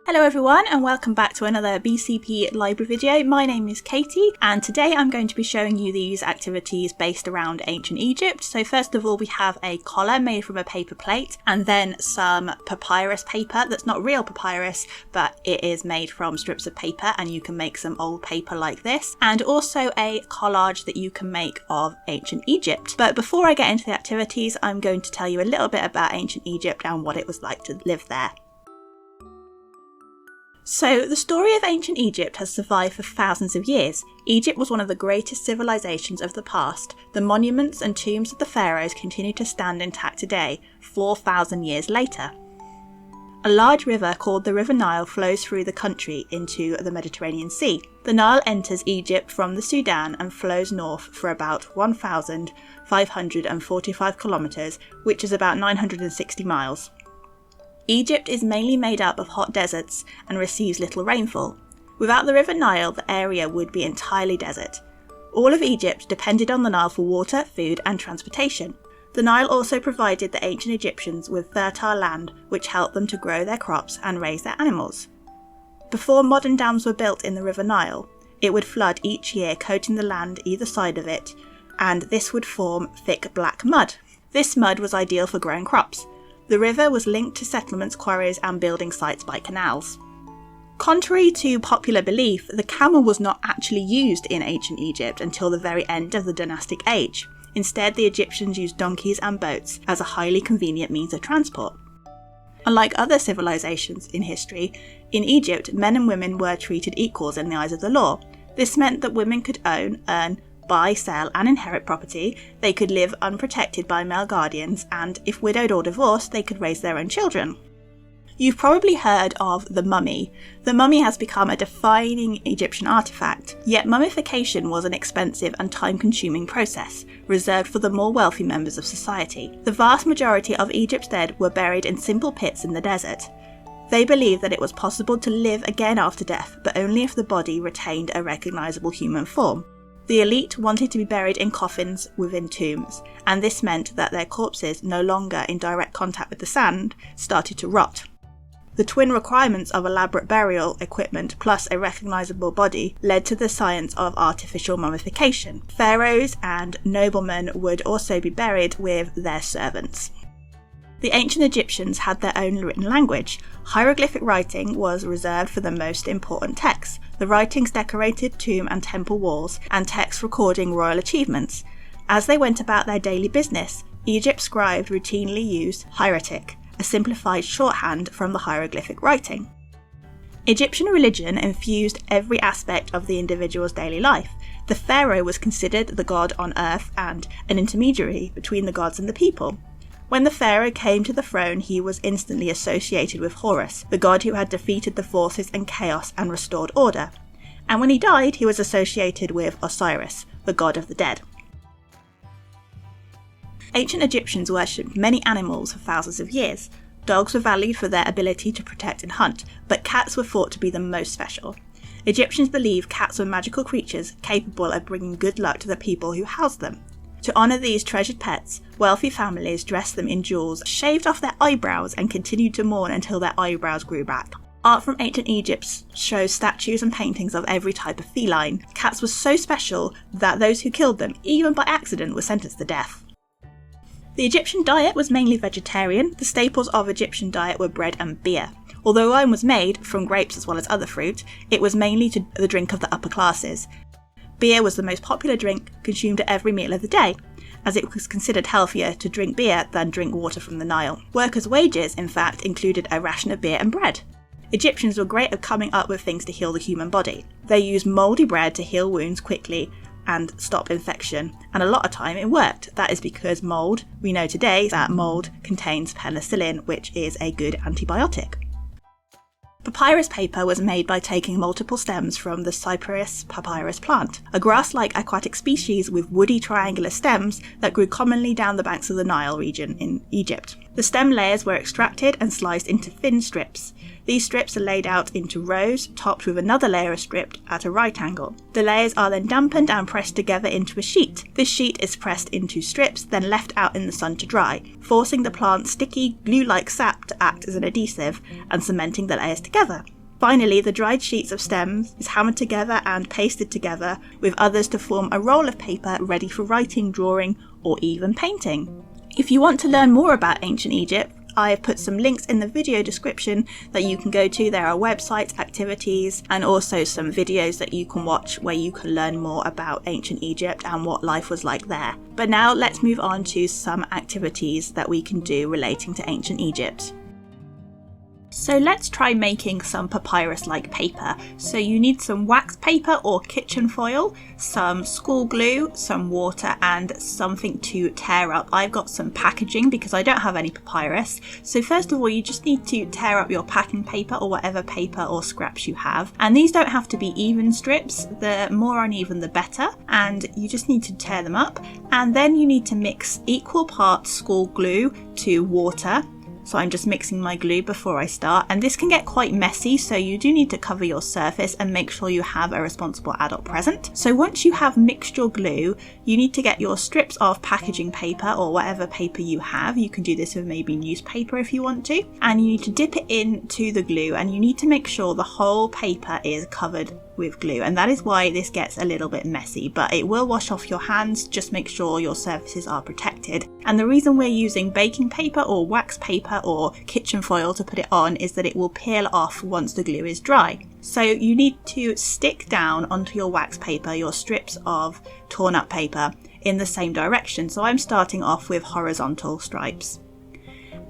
Hello everyone and welcome back to another BCP Library video. My name is Katy and today I'm going to be showing you these activities based around ancient Egypt. So first of all we have a collar made from a paper plate and then some papyrus paper that's not real papyrus but it is made from strips of paper and you can make some old paper like this, and also a collage that you can make of ancient Egypt. But before I get into the activities I'm going to tell you a little bit about ancient Egypt and what it was like to live there. So, the story of ancient Egypt has survived for thousands of years. Egypt was one of the greatest civilizations of the past. The monuments and tombs of the pharaohs continue to stand intact today, 4,000 years later. A large river called the River Nile flows through the country into the Mediterranean Sea. The Nile enters Egypt from the Sudan and flows north for about 1,545 kilometers, which is about 960 miles. Egypt is mainly made up of hot deserts and receives little rainfall. Without the River Nile, the area would be entirely desert. All of Egypt depended on the Nile for water, food and transportation. The Nile also provided the ancient Egyptians with fertile land which helped them to grow their crops and raise their animals. Before modern dams were built in the River Nile, it would flood each year, coating the land either side of it, and this would form thick black mud. This mud was ideal for growing crops. The river was linked to settlements, quarries and building sites by canals. Contrary to popular belief, the camel was not actually used in ancient Egypt until the very end of the dynastic age. Instead, the Egyptians used donkeys and boats as a highly convenient means of transport. Unlike other civilizations in history, in Egypt, men and women were treated equals in the eyes of the law. This meant that women could own, earn, buy, sell and inherit property, they could live unprotected by male guardians, and if widowed or divorced, they could raise their own children. You've probably heard of the mummy. The mummy has become a defining Egyptian artifact, yet mummification was an expensive and time-consuming process, reserved for the more wealthy members of society. The vast majority of Egypt's dead were buried in simple pits in the desert. They believed that it was possible to live again after death, but only if the body retained a recognisable human form. The elite wanted to be buried in coffins within tombs, and this meant that their corpses, no longer in direct contact with the sand, started to rot. The twin requirements of elaborate burial equipment plus a recognisable body led to the science of artificial mummification. Pharaohs and noblemen would also be buried with their servants. The ancient Egyptians had their own written language. Hieroglyphic writing was reserved for the most important texts. The writings decorated tomb and temple walls, and texts recording royal achievements. As they went about their daily business, Egypt's scribes routinely used hieratic, a simplified shorthand from the hieroglyphic writing. Egyptian religion infused every aspect of the individual's daily life. The pharaoh was considered the god on earth and an intermediary between the gods and the people. When the pharaoh came to the throne, he was instantly associated with Horus, the god who had defeated the forces and chaos and restored order. And when he died, he was associated with Osiris, the god of the dead. Ancient Egyptians worshipped many animals for thousands of years. Dogs were valued for their ability to protect and hunt, but cats were thought to be the most special. Egyptians believed cats were magical creatures capable of bringing good luck to the people who housed them. To honour these treasured pets, wealthy families dressed them in jewels, shaved off their eyebrows and continued to mourn until their eyebrows grew back. Art from ancient Egypt shows statues and paintings of every type of feline. Cats were so special that those who killed them, even by accident, were sentenced to death. The Egyptian diet was mainly vegetarian. The staples of Egyptian diet were bread and beer. Although wine was made from grapes as well as other fruit, it was mainly the drink of the upper classes. Beer was the most popular drink consumed at every meal of the day, as it was considered healthier to drink beer than drink water from the Nile. Workers' wages, in fact, included a ration of beer and bread. Egyptians were great at coming up with things to heal the human body. They used mouldy bread to heal wounds quickly and stop infection, and a lot of time it worked. That is because mould, we know today that mould contains penicillin, which is a good antibiotic. Papyrus paper was made by taking multiple stems from the Cyperus papyrus plant, a grass-like aquatic species with woody triangular stems that grew commonly down the banks of the Nile region in Egypt. The stem layers were extracted and sliced into thin strips. These strips are laid out into rows, topped with another layer of strip at a right angle. The layers are then dampened and pressed together into a sheet. This sheet is pressed into strips, then left out in the sun to dry, forcing the plant's sticky, glue-like sap to act as an adhesive and cementing the layers together. Finally, the dried sheets of stems is hammered together and pasted together with others to form a roll of paper ready for writing, drawing, or even painting. If you want to learn more about ancient Egypt, I have put some links in the video description that you can go to. There are websites, activities, and also some videos that you can watch where you can learn more about ancient Egypt and what life was like there. But now let's move on to some activities that we can do relating to ancient Egypt. So let's try making some papyrus-like paper. So you need some wax paper or kitchen foil, some school glue, some water, and something to tear up. I've got some packaging because I don't have any papyrus. So first of all, you just need to tear up your packing paper or whatever paper or scraps you have. And these don't have to be even strips. The more uneven, the better. And you just need to tear them up. And then you need to mix equal parts school glue to water. So I'm just mixing my glue before I start, and this can get quite messy, so you do need to cover your surface and make sure you have a responsible adult present. So once you have mixed your glue, you need to get your strips of packaging paper or whatever paper you have. You can do this with maybe newspaper if you want to, and you need to dip it into the glue, and you need to make sure the whole paper is covered with glue, and that is why this gets a little bit messy, but it will wash off your hands. Just make sure your surfaces are protected. And the reason we're using baking paper or wax paper or kitchen foil to put it on is that it will peel off once the glue is dry. So you need to stick down onto your wax paper your strips of torn up paper in the same direction. So I'm starting off with horizontal stripes.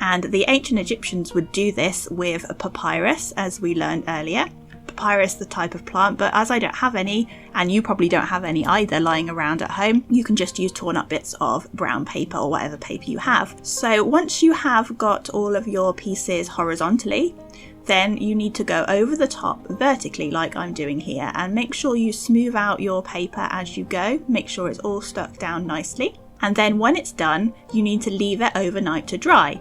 And the ancient Egyptians would do this with a papyrus, as we learned earlier. Papyrus, the type of plant, but as I don't have any, and you probably don't have any either lying around at home, you can just use torn up bits of brown paper or whatever paper you have. So once you have got all of your pieces horizontally, then you need to go over the top vertically like I'm doing here, and make sure you smooth out your paper as you go. Make sure it's all stuck down nicely, and then when it's done, you need to leave it overnight to dry.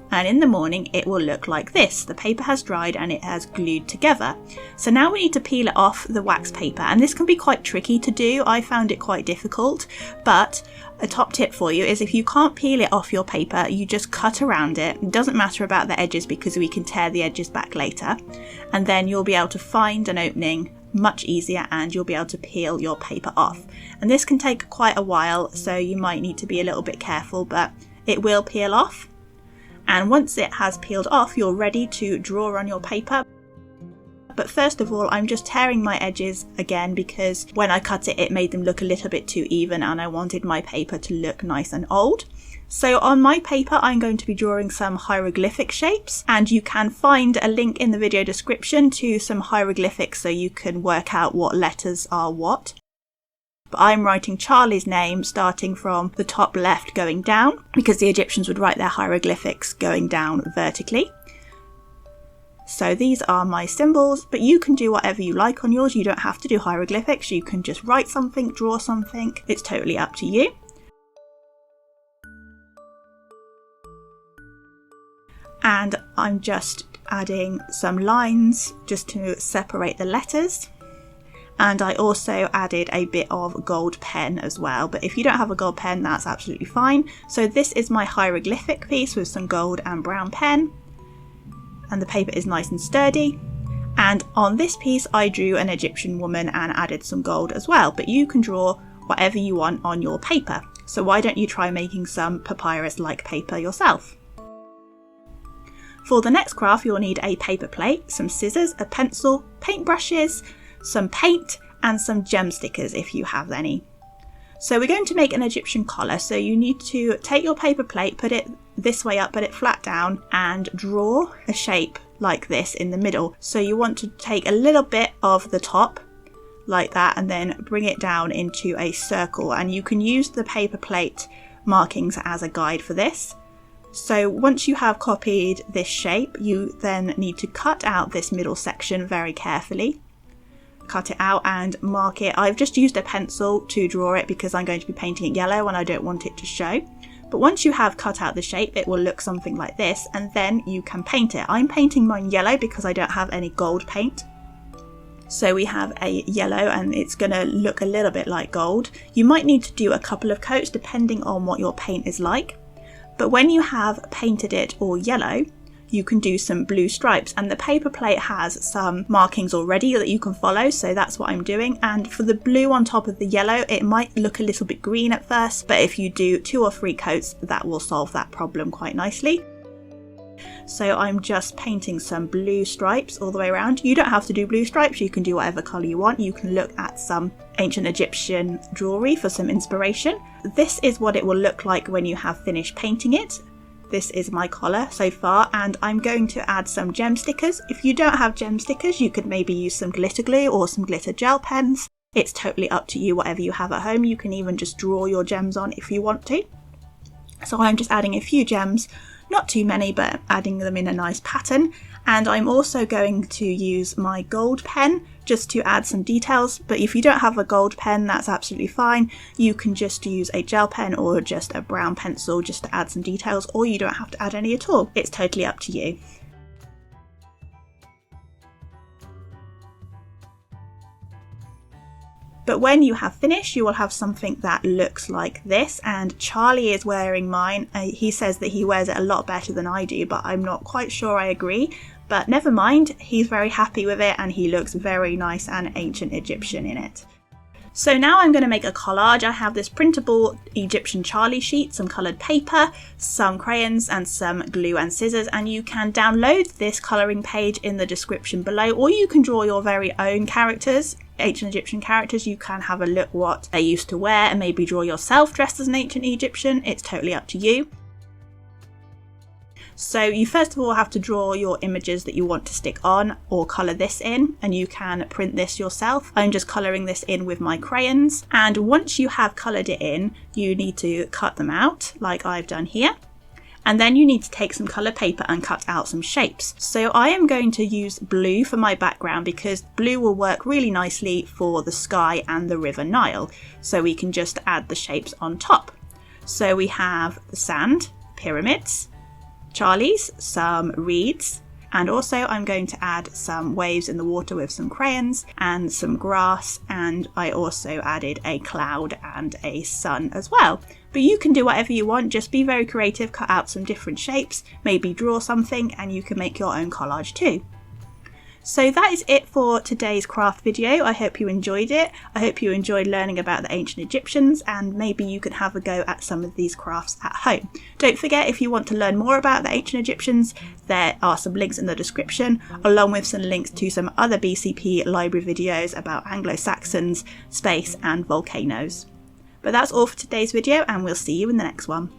And in the morning it will look like this. The paper has dried and it has glued together. So now we need to peel it off the wax paper, and this can be quite tricky to do. I found it quite difficult, but a top tip for you is if you can't peel it off your paper, you just cut around it. It doesn't matter about the edges because we can tear the edges back later, and then you'll be able to find an opening much easier and you'll be able to peel your paper off. And this can take quite a while, so you might need to be a little bit careful, but it will peel off. And once it has peeled off, you're ready to draw on your paper. But first of all, I'm just tearing my edges again because when I cut it, it made them look a little bit too even, and I wanted my paper to look nice and old. So on my paper, I'm going to be drawing some hieroglyphic shapes, and you can find a link in the video description to some hieroglyphics so you can work out what letters are what. But I'm writing Charlie's name starting from the top left going down, because the Egyptians would write their hieroglyphics going down vertically. So these are my symbols, but you can do whatever you like on yours. You don't have to do hieroglyphics. You can just write something, draw something. It's totally up to you. And I'm just adding some lines just to separate the letters. And I also added a bit of gold pen as well, but if you don't have a gold pen, that's absolutely fine. So this is my hieroglyphic piece with some gold and brown pen, and the paper is nice and sturdy. And on this piece I drew an Egyptian woman and added some gold as well, but you can draw whatever you want on your paper. So why don't you try making some papyrus-like paper yourself? For the next craft, you'll need a paper plate, some scissors, a pencil, paintbrushes, some paint, and some gem stickers if you have any. So we're going to make an Egyptian collar, so you need to take your paper plate, put it this way up, put it flat down, and draw a shape like this in the middle. So you want to take a little bit of the top like that and then bring it down into a circle, and you can use the paper plate markings as a guide for this. So once you have copied this shape, you then need to cut out this middle section very carefully. Cut it out and mark it. I've just used a pencil to draw it because I'm going to be painting it yellow and I don't want it to show. But once you have cut out the shape, it will look something like this, and then you can paint it. I'm painting mine yellow because I don't have any gold paint. So we have a yellow and it's going to look a little bit like gold. You might need to do a couple of coats depending on what your paint is like. But when you have painted it all yellow, you can do some blue stripes, and the paper plate has some markings already that you can follow, so that's what I'm doing. And for the blue on top of the yellow, it might look a little bit green at first, but if you do 2 or 3 coats, that will solve that problem quite nicely. So I'm just painting some blue stripes all the way around. You don't have to do blue stripes, you can do whatever colour you want. You can look at some ancient Egyptian jewellery for some inspiration. This is what it will look like when you have finished painting it. This is my collar so far, and I'm going to add some gem stickers. If you don't have gem stickers, you could maybe use some glitter glue or some glitter gel pens. It's totally up to you, whatever you have at home. You can even just draw your gems on if you want to. So I'm just adding a few gems, not too many, but adding them in a nice pattern. And I'm also going to use my gold pen just to add some details, but if you don't have a gold pen, that's absolutely fine. You can just use a gel pen or just a brown pencil just to add some details, or you don't have to add any at all. It's totally up to you. But when you have finished, you will have something that looks like this, and Charlie is wearing mine. He says that he wears it a lot better than I do, but I'm not quite sure I agree. But never mind, he's very happy with it and he looks very nice and ancient Egyptian in it. So now I'm going to make a collage. I have this printable Egyptian Charlie sheet, some coloured paper, some crayons and some glue and scissors, and you can download this colouring page in the description below, or you can draw your very own characters, ancient Egyptian characters. You can have a look what they used to wear and maybe draw yourself dressed as an ancient Egyptian. It's totally up to you. So you first of all have to draw your images that you want to stick on or colour this in, and you can print this yourself. I'm just colouring this in with my crayons, and once you have coloured it in, you need to cut them out like I've done here. And then you need to take some coloured paper and cut out some shapes. So I am going to use blue for my background because blue will work really nicely for the sky and the River Nile. So we can just add the shapes on top. So we have the sand, pyramids, Charlies, some reeds, and also I'm going to add some waves in the water with some crayons and some grass, and I also added a cloud and a sun as well. But you can do whatever you want, just be very creative, cut out some different shapes, maybe draw something, and you can make your own collage too. So that is it for today's craft video. I hope you enjoyed it. I hope you enjoyed learning about the ancient Egyptians, and maybe you can have a go at some of these crafts at home. Don't forget, if you want to learn more about the ancient Egyptians, there are some links in the description, along with some links to some other BCP library videos about Anglo-Saxons, space and volcanoes. But that's all for today's video, and we'll see you in the next one.